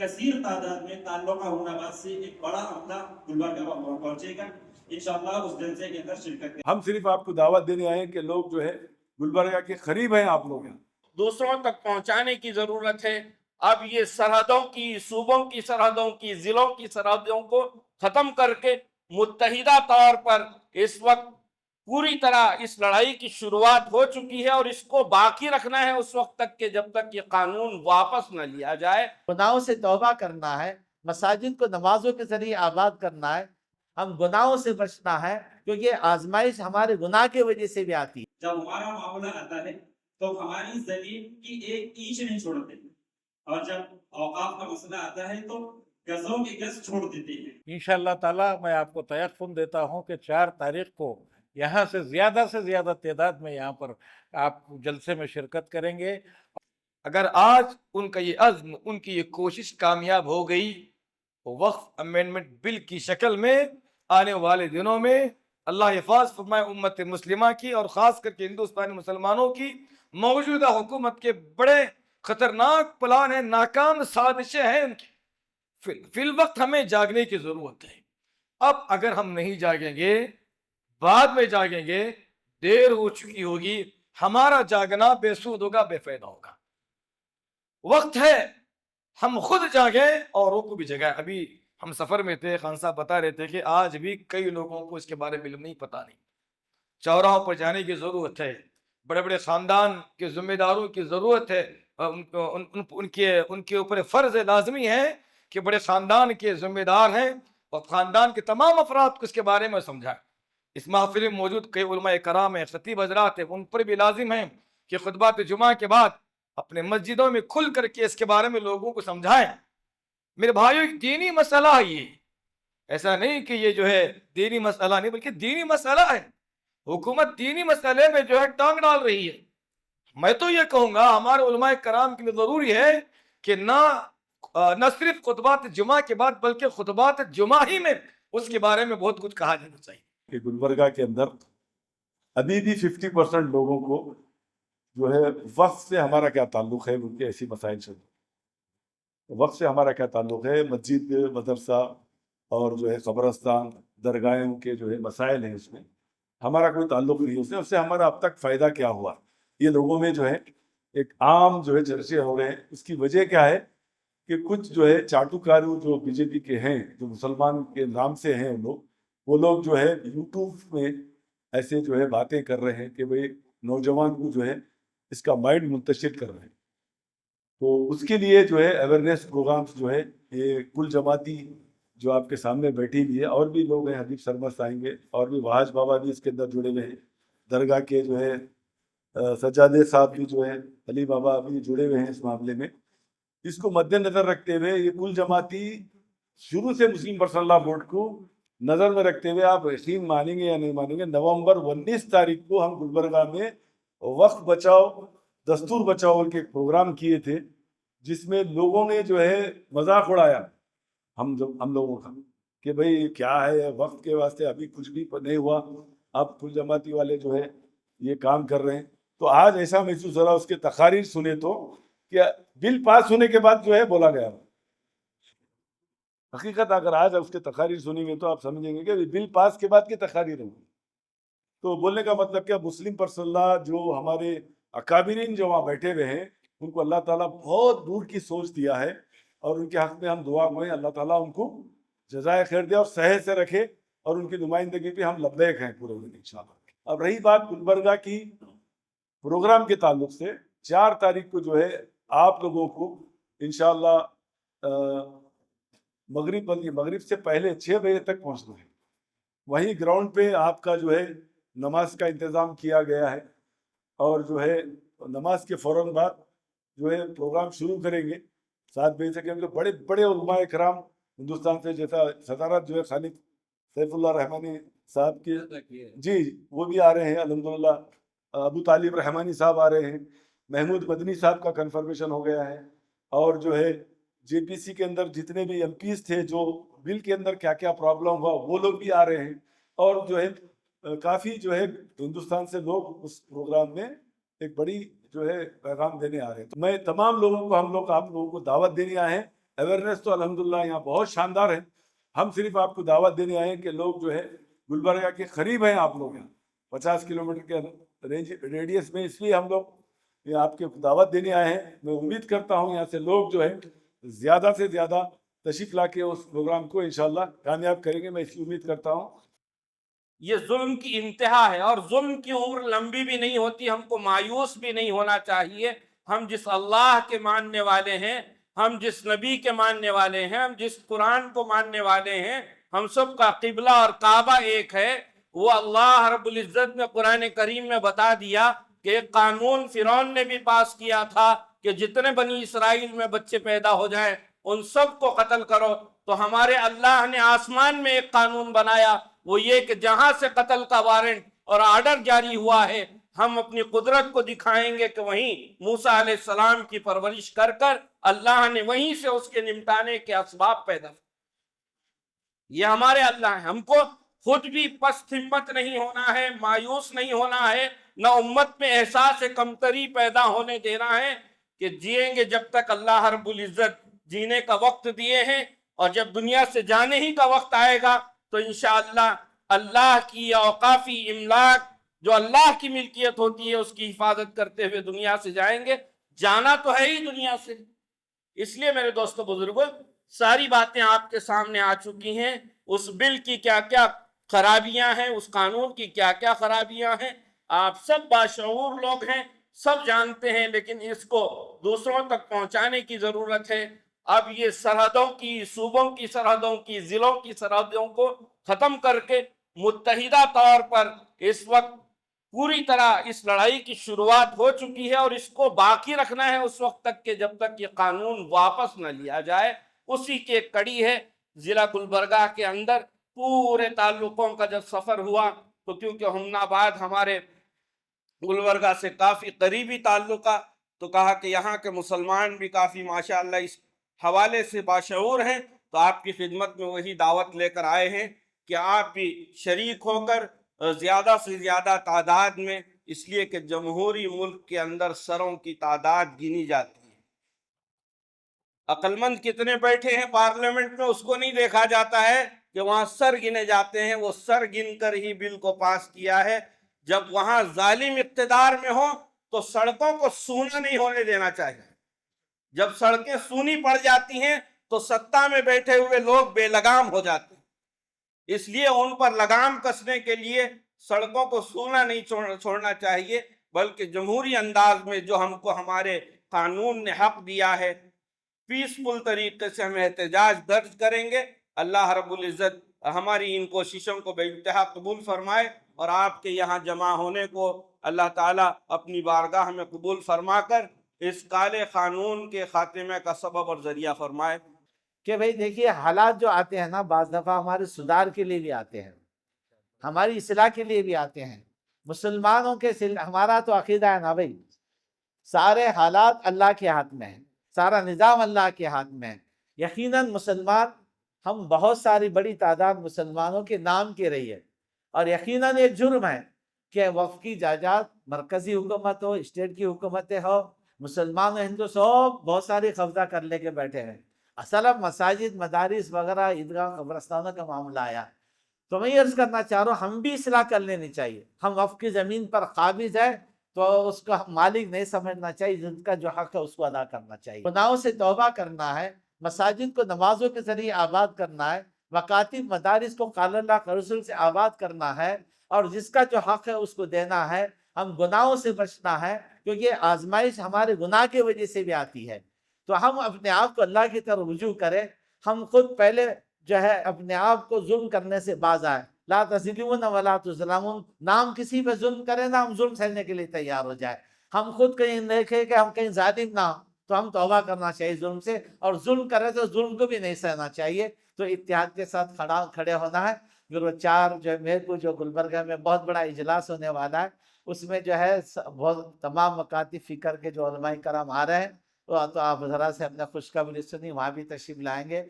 कसीर तादाद में ताल्लुका हुनाबाद से एक बड़ा अमला गुलबर्गा पहुंचेगा इंशाअल्लाह। उस जलसे के अंदर शिरकत हम सिर्फ आपको दावत देने आए हैं कि लोग जो है गुलबर्गा के करीब हैं, आप लोग हैं, दूसरों तक पहुंचाने की जरूरत है। अब ये सरहदों की, सूबों की सरहदों की, जिलों की सरहदों को खत्म करके मुत्तहिदा तौर पर इस वक्त पूरी तरह इस लड़ाई की शुरुआत हो चुकी है और इसको बाकी रखना है उस वक्त तक के जब तक ये कानून वापस न लिया जाए। गुनाहों से तौबा करना है, मसाजिद को नमाजों के जरिए आबाद करना है, हम गुनाहों से बचना है, क्योंकि आजमाइश हमारे गुनाह की वजह से भी आती है। जब हमारा मामला आता है तो हमारी जमीन की एक इंच नहीं छोड़ते, और जब औकाफ का मसला आता है तो गजों के गज छोड़ देते हैं। इंशाअल्लाह ताला मैं आपको तयक़ुन देता हूँ कि 4 तारीख को यहाँ से ज़्यादा तादाद में यहाँ पर आप जलसे में शिरकत करेंगे। अगर आज उनका ये अज़्म, उनकी ये कोशिश कामयाब हो गई तो वक्फ अमेंडमेंट बिल की शक्ल में आने वाले दिनों में अल्लाह हिफाज फरमाए उम्मत मुस्लिमा की और ख़ास करके हिंदुस्तानी मुसलमानों की मौजूदा हुकूमत के बड़े ख़तरनाक प्लान हैं, नाकाम साजिशें हैं उनकी। फिल वक्त हमें जागने की ज़रूरत है। अब अगर हम नहीं जागेंगे, बाद में जागेंगे, देर हो चुकी होगी, हमारा जागना बेसूद होगा, बेफायदा होगा। वक्त है हम खुद जागे औरों को भी जगाए। अभी हम सफर में थे, खान साहब बता रहे थे कि आज भी कई लोगों को इसके बारे में नहीं पता, नहीं। चौराहों पर जाने की जरूरत है, बड़े बड़े खानदान के जिम्मेदारों की जरूरत है, उनके ऊपर फर्ज लाजमी है कि बड़े खानदान के जिम्मेदार हैं और खानदान के तमाम अफराद को इसके बारे में समझाएं। इस महफिल में मौजूद कई उलमा कराम है, खतीब हजरात है, उन पर भी लाजिम है कि खुतबात जुमा के बाद अपने मस्जिदों में खुल करके इसके बारे में लोगों को समझाएं। मेरे भाइयों, एक दीनी मसला है ये, ऐसा नहीं कि ये जो है दीनी मसला नहीं, बल्कि दीनी मसला है। हुकूमत दीनी मसले में जो है टांग डाल रही है। मैं तो ये कहूंगा हमारे उलमाए कराम के लिए जरूरी है कि न सिर्फ खुतबात जुमा के बाद बल्कि खुतबात जुमा ही में उसके बारे में बहुत कुछ कहा जाना चाहिए। कि गुलबर्गा के अंदर अभी भी 50% लोगों को जो है वक्फ से हमारा क्या ताल्लुक़ है, उनके ऐसी मसाइल से वक्फ से हमारा क्या ताल्लुक़ है, मस्जिद, मदरसा और जो है कब्रस्तान, दरगाहों के जो है मसाइल हैं, इसमें हमारा कोई ताल्लुक़ नहीं है। उससे हमारा अब तक फ़ायदा क्या हुआ, ये लोगों में जो है एक आम जो है चर्चे हो रहे हैं। उसकी वजह क्या है कि कुछ जो है चाटुकारू जो बीजेपी के हैं, जो मुसलमान के नाम से हैं वो लोग जो है यूट्यूब में ऐसे जो है बातें कर रहे हैं कि भाई नौजवान को जो है इसका माइंड मुंतशिर कर रहे हैं। तो उसके लिए जो है अवेयरनेस प्रोग्राम्स जो है ये कुल जमाती जो आपके सामने बैठी हुई है, और भी लोग हैं, हबीब सरमस्त आएंगे और भी वहाज बाबा भी इसके अंदर जुड़े हुए हैं, दरगाह के जो है सज्जादे साहब भी जो है, अली बाबा भी जुड़े हुए हैं इस मामले में। इसको मद्देनजर रखते हुए ये कुल जमाती शुरू से मुस्लिम पर्सनल लॉ बोर्ड को नज़र में रखते हुए, आप यकीन मानेंगे या नहीं मानेंगे, नवंबर 19 तारीख को हम गुलबर्गा में वक्फ बचाओ दस्तूर बचाओ के प्रोग्राम किए थे, जिसमें लोगों ने जो है मजाक उड़ाया हम लोगों का कि भाई क्या है वक्फ के वास्ते अभी कुछ भी नहीं हुआ, अब कुल जमाती वाले जो है ये काम कर रहे हैं। तो आज ऐसा महसूस हो रहा, उसके तकारीर सुने तो क्या बिल पास होने के बाद जो है बोला गया। हकीकत अगर आज उसके तकारीर सुनेंगे तो आप समझेंगे कि बिल पास के बाद की तकारीर होंगी। तो बोलने का मतलब क्या, मुस्लिम पर्सनल जो हमारे अकाबिरीन जो वहाँ बैठे हुए हैं, उनको अल्लाह ताला बहुत दूर की सोच दिया है और उनके हक में हम दुआ करें अल्लाह ताला उनको जज़ाए खैर दे और सहे से रखे, और उनकी नुमाइंदगी पे हम लब्बैक हैं पूरे दिन इंशाअल्लाह। अब रही बात गुलबर्गा की प्रोग्राम के ताल्लुक से, 4 तारीख को जो है आप लोगों को इंशाअल्लाह मगरिब से पहले 6 बजे तक पहुँचना है। वहीं ग्राउंड पे आपका जो है नमाज का इंतज़ाम किया गया है, और जो है नमाज के फ़ौरन बाद जो है प्रोग्राम शुरू करेंगे 7 बजे से। क्योंकि बड़े बड़े उलमाए कराम हिंदुस्तान से, जैसा सदारत जो है खालिद सैफुल्लाह रहमानी साहब के जी वो भी आ रहे हैं अल्हम्दुलिल्लाह, अबू तालिब रहमानी साहब आ रहे हैं, महमूद मदनी साहब का कन्फर्मेशन हो गया है, और जो है जेपीसी के अंदर जितने भी एमपीज थे जो बिल के अंदर क्या क्या प्रॉब्लम हुआ वो लोग भी आ रहे हैं, और जो है काफ़ी जो है हिंदुस्तान से लोग उस प्रोग्राम में एक बड़ी जो है पैगाम देने आ रहे हैं। तो मैं तमाम लोगों को, हम लोग आप लोगों को दावत देने आए हैं अवेयरनेस तो अल्हम्दुलिल्लाह यहाँ बहुत शानदार है। हम सिर्फ आपको दावत देने आए हैं कि लोग जो है गुलबर्गा के करीब हैं, आप लोग यहाँ 50 किलोमीटर के रेडियस में, इसलिए हम लोग ये आपके दावत देने आए हैं। मैं उम्मीद करता हूँ यहाँ से लोग जो है ज़्यादा से ज़्यादा तशरीफ ला के उस प्रोग्राम को इंशाल्लाह कामयाब करेंगे, मैं इसकी उम्मीद करता हूँ। ये जुल्म की इंतहा है और जुल्म की उम्र लंबी भी नहीं होती। हमको मायूस भी नहीं होना चाहिए। हम जिस अल्लाह के मानने वाले हैं, हम जिस नबी के मानने वाले हैं, हम जिस कुरान को मानने वाले हैं, हम सब का किबला और काबा एक है। वो अल्लाह रब्बुल इज्जत ने कुरान करीम में बता दिया कि एक कानून फिरौन ने भी पास किया था कि जितने बनी इसराइल में बच्चे पैदा हो जाएं उन सब को कत्ल करो। तो हमारे अल्लाह ने आसमान में एक कानून बनाया, वो ये कि जहां से कत्ल का वारंट और आर्डर जारी हुआ है, हम अपनी कुदरत को दिखाएंगे कि वहीं मूसा अलैहिस्सलाम की परवरिश कर कर अल्लाह ने वहीं से उसके निपटाने के असबाब पैदा। ये हमारे अल्लाह है। हमको खुद भी पस्त हिम्मत नहीं होना है, मायूस नहीं होना है, न उम्मत में एहसास कमतरी पैदा होने देना है कि जिएंगे जब तक अल्लाह रब्बुल इज्जत जीने का वक्त दिए हैं, और जब दुनिया से जाने ही का वक्त आएगा तो इंशाअल्लाह अल्लाह की औकाफी इमलाक जो अल्लाह की मिल्कियत होती है उसकी हिफाजत करते हुए दुनिया से जाएंगे। जाना तो है ही दुनिया से। इसलिए मेरे दोस्तों बुजुर्गों, सारी बातें आपके सामने आ चुकी हैं। उस बिल की क्या क्या खराबियां हैं, उस कानून की क्या क्या खराबियां हैं, आप सब बाशऊर लोग हैं, सब जानते हैं, लेकिन इसको दूसरों तक पहुंचाने की जरूरत है। अब ये सरहदों की, सूबों की सरहदों की, जिलों की सरहदों को खत्म करके मुत्तहिदा तौर पर इस वक्त पूरी तरह इस लड़ाई की शुरुआत हो चुकी है, और इसको बाकी रखना है उस वक्त तक के जब तक ये कानून वापस न लिया जाए। उसी की एक कड़ी है जिला गुलबर्गा के अंदर पूरे ताल्लुकों का जब सफर हुआ, तो क्योंकि हुमनाबाद हमारे गुलबर्गा से काफी करीबी ताल्लुका, तो कहा कि यहाँ के मुसलमान भी काफी माशाअल्लाह इस हवाले से बाशऊर हैं, तो आपकी खिदमत में वही दावत लेकर आए हैं कि आप भी शरीक होकर ज्यादा से ज्यादा तादाद में, इसलिए कि जमहूरी मुल्क के अंदर सरों की तादाद गिनी जाती है। अक्लमंद कितने बैठे हैं पार्लियामेंट में उसको नहीं देखा जाता है कि वहां सर गिने जाते हैं। वो सर गिनकर ही बिल को पास किया है। जब वहां जालिम इक्तदार में हो तो सड़कों को सूना नहीं होने देना चाहिए। जब सड़कें सूनी पड़ जाती हैं तो सत्ता में बैठे हुए लोग बेलगाम हो जाते हैं। इसलिए उन पर लगाम कसने के लिए सड़कों को सूना नहीं छोड़ना चाहिए, बल्कि जमहूरी अंदाज में जो हमको हमारे कानून ने हक दिया है, पीसफुल तरीके से हम एहतजाज दर्ज करेंगे। अल्लाह रब्बुल इज्जत हमारी इन कोशिशों को बेइंतहा कबूल फरमाए, और आपके यहाँ जमा होने को अल्लाह ताला अपनी बारगाह में कबूल फरमा कर इस काले कानून के खात्मे का सबब और जरिया फरमाए। कि भाई देखिए, हालात जो आते हैं ना, बाज़ दफ़ा हमारे सुधार के लिए भी आते हैं, हमारी इस्लाह के लिए भी आते हैं। मुसलमानों के हमारा तो अकीदा है ना भाई, सारे हालात अल्लाह के हाथ में है, सारा निज़ाम अल्लाह के हाथ में है। यकीनन मुसलमान, हम बहुत सारी बड़ी तादाद मुसलमानों के नाम के रही है, और यकीनन एक जुर्म है कि वक्फ की जायदाद मरकजी हुकूमत हो, स्टेट की हुकूमतें हो, मुसलमान हिंदू सब बहुत सारी कब्जा कर लेके बैठे हैं। असल अब मसाजिद, मदारिस वगैरह, ईदगाह, कब्रस्तानों का मामला आया, तो मैं ये अर्ज करना चाह रहा हूँ, हम भी इस्लाह कर लेनी चाहिए। हम वक्फ की ज़मीन पर काबिज है तो उसका मालिक नहीं समझना चाहिए, जिनका जो हक है उसको अदा करना चाहिए। गुनाहों से तौबा करना है, मसाजिद को नमाजों के जरिए आबाद करना है, मकातिब मदारिस को क़ाल अल्लाह क़ाल रसूल से आबाद करना है, और जिसका जो हक है उसको देना है। हम गुनाहों से बचना है, क्योंकि आजमाइश हमारे गुनाह की वजह से भी आती है। तो हम अपने आप को अल्लाह की तरफ रुजू करें। हम खुद पहले जो है अपने आप को जुल्म करने से बाज आए। ला तज़लिमून वला तुज़लमून, नाम किसी पे जुल्म करें ना, हम जुल्म सहने के लिए तैयार हो जाए। हम खुद कहीं देखें कि हम कहीं जालिम ना हो, तो हम तौबा करना चाहिए जुल्म से, और जुल्म करें तो जुल्म को भी नहीं सहना चाहिए। तो इत्तेहाद के साथ खड़े होना है। गुरु 4 जो मेरपुर जो गुलबर्गा में बहुत बड़ा इजलास होने वाला है, उसमें जो है बहुत तमाम मकाती फ़िक्र के जो उलमाए कराम आ रहे हैं, तो आप ज़रा से अपने खुशखबरी सुनी, वहाँ भी तशरीफ लाएंगे।